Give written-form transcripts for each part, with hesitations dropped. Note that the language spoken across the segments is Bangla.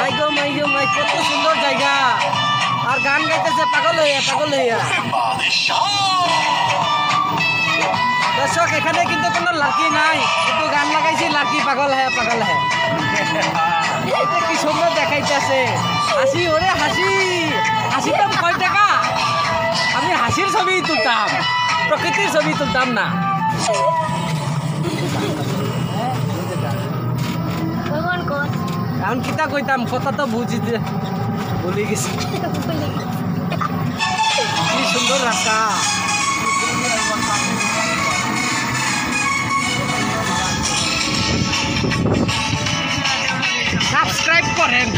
মাই কত সুন্দর জায়গা আর গান গাইতেছে পাগল হইয়া দর্শক এখানে কিন্তু কোনো লাকি নাই কিন্তু গান লাগাইছি লাকি পাগল হ্যাঁ এটা কি সুন্দর দেখাইতেছে হাসি ওরে হাসিতাম কয় টাকা আমি হাসির ছবি তুলতাম প্রকৃতির ছবি তুলতাম না এখন কিতা কইতাম কথা তো বুঝিতে ভুলে গেছি কি সুন্দর রাস্তা সাবস্ক্রাইব করেন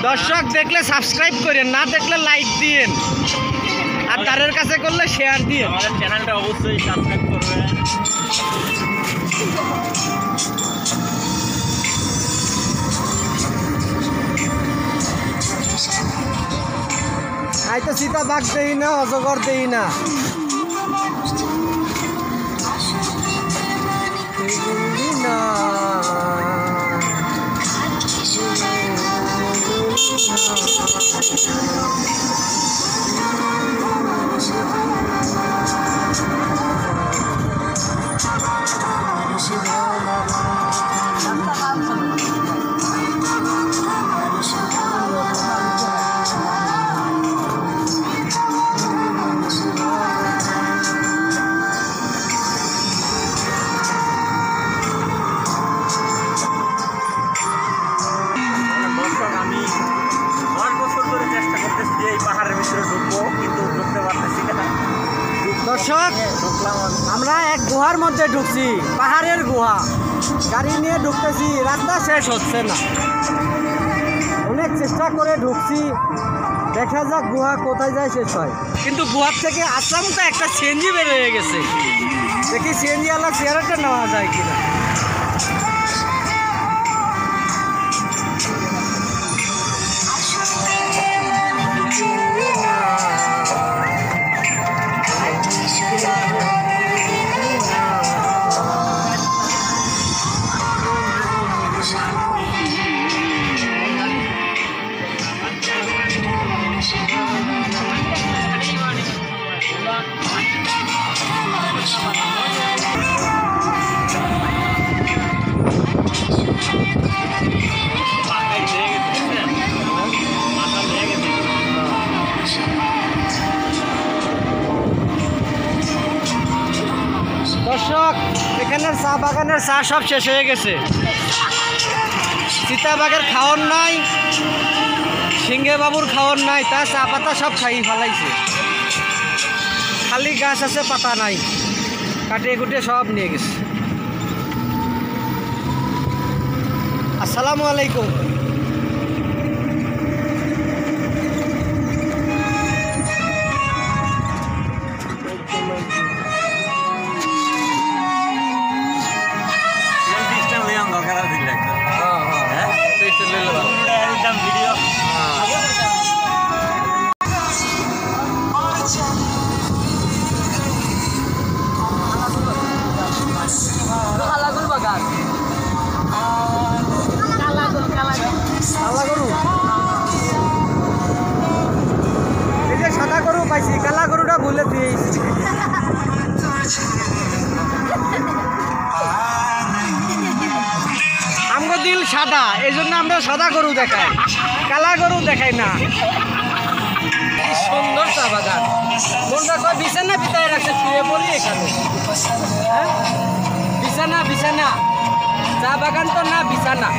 দর্শক দেখলে সাবস্ক্রাইব করেন না দেখলে লাইক দিয়েন আর তাদের কাছে করলে শেয়ার দিয়ে আমাদের চ্যানেলটা অবশ্যই সাবস্ক্রাইব করবেন আই তো সীতা বাঘ দেই না অজগর দেই না দর্শক আমরা এক গুহার মধ্যে ঢুকছি পাহাড়ের গুহা গাড়ি নিয়ে ঢুকতেছি রাস্তা শেষ হচ্ছে না অনেক চেষ্টা করে ঢুকছি দেখা যাক গুহা কোথায় যায় শেষ হয় কিন্তু গুহার থেকে আসামটা একটা সিএনজি বের হয়ে গেছে দেখি সিএনজি আলা চেয়ারটা নেওয়া যায় কিনা দর্শক এখানের চা বাগানের চা সব শেষ হয়ে গেছে সীতাবাগের খাওয়ার নাই সিংহে বাবুর খাওয়ার নাই তার চা পাতা সব খাই ফেলাইছে খালি গাছ আছে পাতা নাই কাটিয়ে কুটিয়ে সব নিয়ে গেছে আসসালামু আলাইকুম ভিডিও এই যে সাদা গরু পাইছি কালা গরুটা ভুলে দিয়েছি আমগো দিল সাদা এই জন্য আমরা সাদা গরু দেখাই কালা গরু দেখাই না সুন্দর চা বাগান কোনটা কয় বিছানা বিতায় রাখছে শুয়ে পড়ি এখানে হ্যাঁ বিছানা চা বাগান তো না বিছানা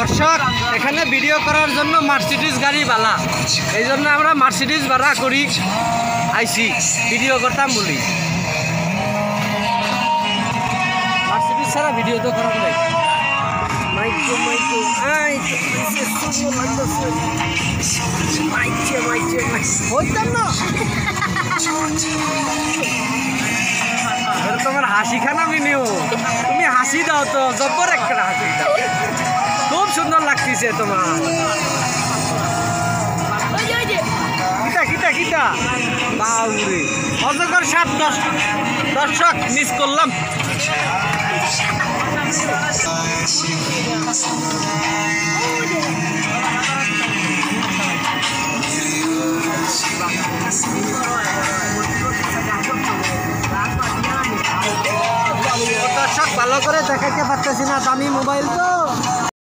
দর্শক এখানে ভিডিও করার জন্য মার্সিডিজ গাড়ি বালা, এই জন্য আমরা মার্সিডিজ ভাড়া করি আইসি ভিডিও করতাম বলি। মার্সিডিজ ছাড়া ভিডিও তো করা যায়। মাইকো মাইকো আই মাইকে মাইকে হইতাম না তোমার হাসি খানা মিনিও, তুমি হাসি দাও তো, জব্বর একটা হাসি দাও, খুব সুন্দর লাগতেছে তোমার। কিটা কিটা কিটা বাউরে অজগর সাপ। দর্শক মিস করলাম। দর্শক ভালো করে দেখাইতে পারতেছি না, দামি মোবাইল তো।